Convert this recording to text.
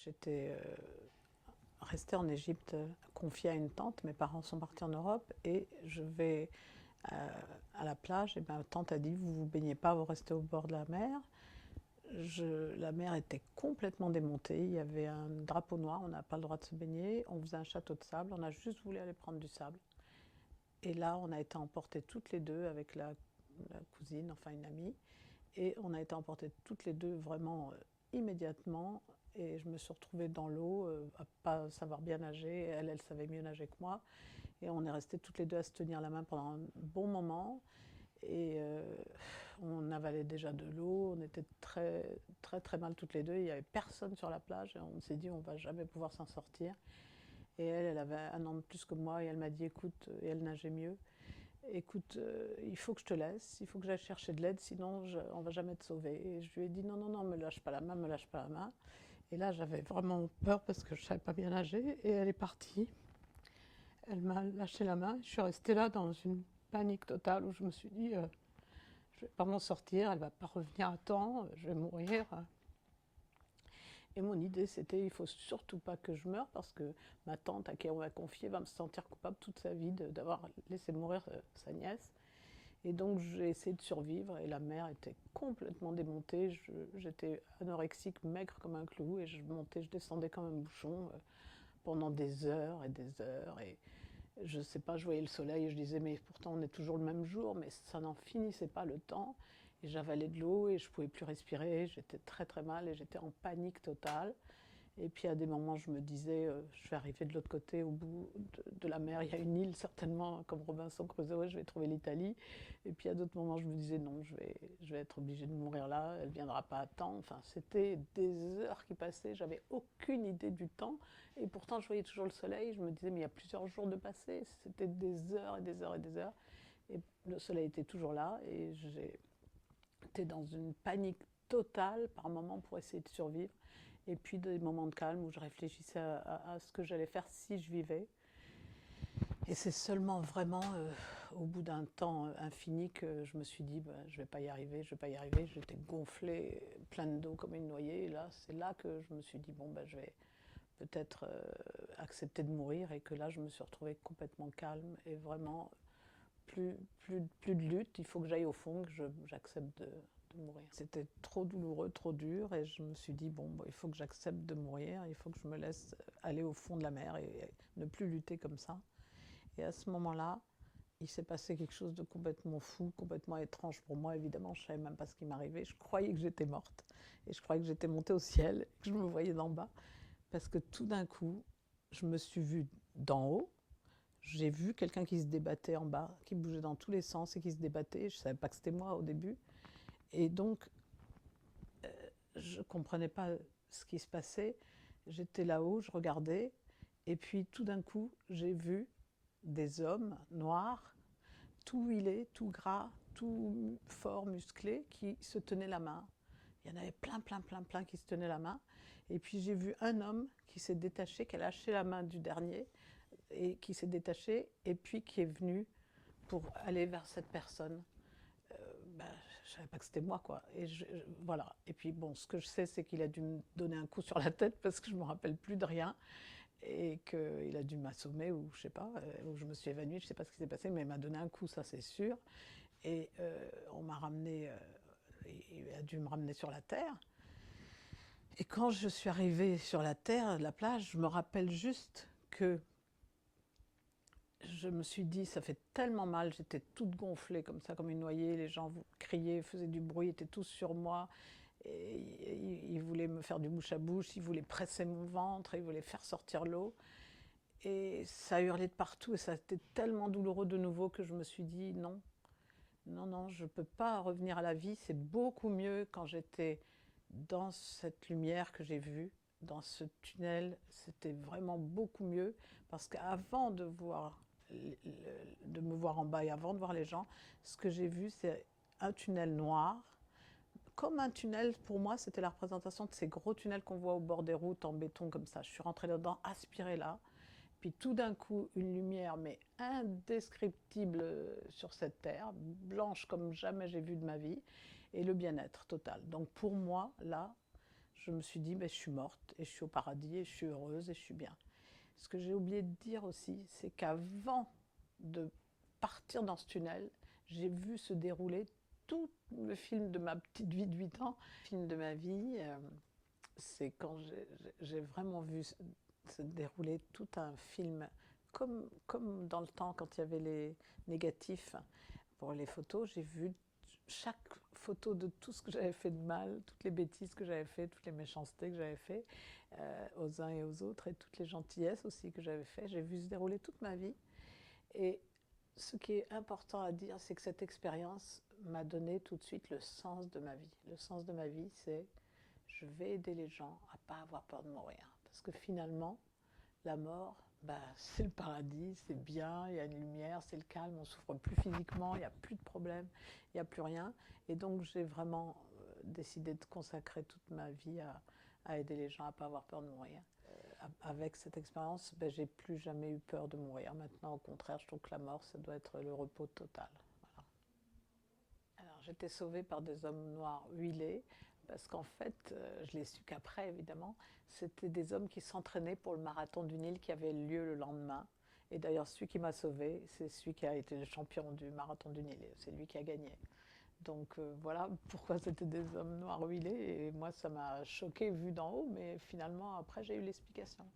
J'étais restée en Égypte, confiée à une tante. Mes parents sont partis en Europe et je vais à la plage. Et ma tante a dit, vous ne vous baignez pas, vous restez au bord de la mer. La mer était complètement démontée. Il y avait un drapeau noir, on n'a pas le droit de se baigner. On faisait un château de sable, on a juste voulu aller prendre du sable. Et là, on a été emportées toutes les deux avec la cousine, enfin une amie. Et on a été emportées toutes les deux vraiment immédiatement. Et je me suis retrouvée dans l'eau, à pas savoir bien nager. Elle savait mieux nager que moi. Et on est restées toutes les deux à se tenir la main pendant un bon moment. Et on avalait déjà de l'eau. On était très, très, très mal toutes les deux. Il n'y avait personne sur la plage. Et on s'est dit, on ne va jamais pouvoir s'en sortir. Et elle avait un an de plus que moi. Et elle m'a dit, écoute, et elle nageait mieux. Écoute, il faut que je te laisse, il faut que j'aille chercher de l'aide, sinon on ne va jamais te sauver. Et je lui ai dit non, non, non, me lâche pas la main, me lâche pas la main. Et là, j'avais vraiment peur parce que je ne savais pas bien nager. Et elle est partie. Elle m'a lâché la main. Je suis restée là dans une panique totale où je me suis dit, je ne vais pas m'en sortir, elle ne va pas revenir à temps, je vais mourir. Et mon idée, c'était, il ne faut surtout pas que je meure parce que ma tante à qui on m'a confié va me sentir coupable toute sa vie d'avoir laissé mourir sa nièce. Et donc j'ai essayé de survivre et la mer était complètement démontée. J'étais anorexique, maigre comme un clou et je montais, je descendais comme un bouchon pendant des heures et des heures. Et je sais pas, je voyais le soleil et je disais mais pourtant on est toujours le même jour, mais ça n'en finissait pas le temps. Et j'avalais de l'eau et je pouvais plus respirer, j'étais très très mal et j'étais en panique totale. Et puis à des moments, je me disais, je vais arriver de l'autre côté, au bout de la mer, il y a une île certainement, comme Robinson Crusoe, je vais trouver l'Italie. Et puis à d'autres moments, je me disais, non, je vais être obligée de mourir là, elle ne viendra pas à temps. Enfin, c'était des heures qui passaient, j'avais aucune idée du temps. Et pourtant, je voyais toujours le soleil, je me disais, mais il y a plusieurs jours de passé. C'était des heures et des heures et des heures. Et le soleil était toujours là et j'étais dans une panique totale par moments pour essayer de survivre. Et puis des moments de calme où je réfléchissais à ce que j'allais faire si je vivais. Et c'est seulement vraiment au bout d'un temps infini que je me suis dit, bah, je ne vais pas y arriver, je ne vais pas y arriver. J'étais gonflée, pleine d'eau comme une noyée. Et là, c'est là que je me suis dit, bon, bah, je vais peut-être accepter de mourir. Et que là, je me suis retrouvée complètement calme et vraiment plus de lutte. Il faut que j'aille au fond, que j'accepte de mourir. C'était trop douloureux, trop dur, et je me suis dit, bon, il faut que j'accepte de mourir, il faut que je me laisse aller au fond de la mer et ne plus lutter comme ça. Et à ce moment-là, il s'est passé quelque chose de complètement fou, complètement étrange pour moi, évidemment, je ne savais même pas ce qui m'arrivait, je croyais que j'étais morte, et je croyais que j'étais montée au ciel, que je me voyais d'en bas, parce que tout d'un coup, je me suis vue d'en haut, j'ai vu quelqu'un qui se débattait en bas, qui bougeait dans tous les sens et qui se débattait, je ne savais pas que c'était moi au début, et donc je ne comprenais pas ce qui se passait. J'étais là-haut, je regardais, et puis tout d'un coup, j'ai vu des hommes noirs, tout huilés, tout gras, tout fort, musclés, qui se tenaient la main. Il y en avait plein, plein, plein, plein qui se tenaient la main. Et puis j'ai vu un homme qui s'est détaché, qui a lâché la main du dernier, et qui s'est détaché, et puis qui est venu pour aller vers cette personne. Ben, je ne savais pas que c'était moi, quoi. Voilà. Et puis, bon, ce que je sais, c'est qu'il a dû me donner un coup sur la tête parce que je ne me rappelle plus de rien et qu'il a dû m'assommer ou je sais pas, ou je me suis évanouie, je ne sais pas ce qui s'est passé, mais il m'a donné un coup, ça c'est sûr. Et on m'a ramené, il a dû me ramener sur la terre. Et quand je suis arrivée sur la terre, la plage, je me rappelle juste que je me suis dit, ça fait tellement mal, j'étais toute gonflée comme ça, comme une noyée, les gens criaient, faisaient du bruit, étaient tous sur moi, et ils voulaient me faire du bouche à bouche, ils voulaient presser mon ventre, ils voulaient faire sortir l'eau, et ça hurlait de partout, et ça a été tellement douloureux de nouveau que je me suis dit, non, non, non, je ne peux pas revenir à la vie, c'est beaucoup mieux quand j'étais dans cette lumière que j'ai vue, dans ce tunnel, c'était vraiment beaucoup mieux, parce qu'avant de me voir en bas et avant de voir les gens, ce que j'ai vu, c'est un tunnel noir. Comme un tunnel, pour moi, c'était la représentation de ces gros tunnels qu'on voit au bord des routes en béton comme ça. Je suis rentrée là-dedans, aspirée là. Puis tout d'un coup, une lumière, mais indescriptible sur cette terre, blanche comme jamais j'ai vu de ma vie, et le bien-être total. Donc pour moi, là, je me suis dit, ben, je suis morte et je suis au paradis et je suis heureuse et je suis bien. Ce que j'ai oublié de dire aussi, c'est qu'avant de partir dans ce tunnel, j'ai vu se dérouler tout le film de ma petite vie de 8 ans. Le film de ma vie, c'est quand j'ai vraiment vu se dérouler tout un film, comme dans le temps quand il y avait les négatifs pour les photos, j'ai vu chaque photo de tout ce que j'avais fait de mal, toutes les bêtises que j'avais fait, toutes les méchancetés que j'avais fait aux uns et aux autres et toutes les gentillesses aussi que j'avais fait. J'ai vu se dérouler toute ma vie. Et ce qui est important à dire, c'est que cette expérience m'a donné tout de suite le sens de ma vie. Le sens de ma vie, c'est je vais aider les gens à ne pas avoir peur de mourir. Parce que finalement, la mort, bah, c'est le paradis, c'est bien, il y a une lumière, c'est le calme, on ne souffre plus physiquement, il n'y a plus de problème, il n'y a plus rien. Et donc j'ai vraiment décidé de consacrer toute ma vie à aider les gens à ne pas avoir peur de mourir. Avec cette expérience, ben, j'ai plus jamais eu peur de mourir. Maintenant, au contraire, je trouve que la mort, ça doit être le repos total. Voilà. Alors, j'étais sauvée par des hommes noirs huilés, parce qu'en fait, je l'ai su qu'après, évidemment, c'était des hommes qui s'entraînaient pour le marathon du Nil qui avait lieu le lendemain. Et d'ailleurs, celui qui m'a sauvée, c'est celui qui a été le champion du marathon du Nil. C'est lui qui a gagné. Donc voilà pourquoi c'était des hommes noirs huilés. Et moi, ça m'a choquée vu d'en haut, mais finalement, après, j'ai eu l'explication.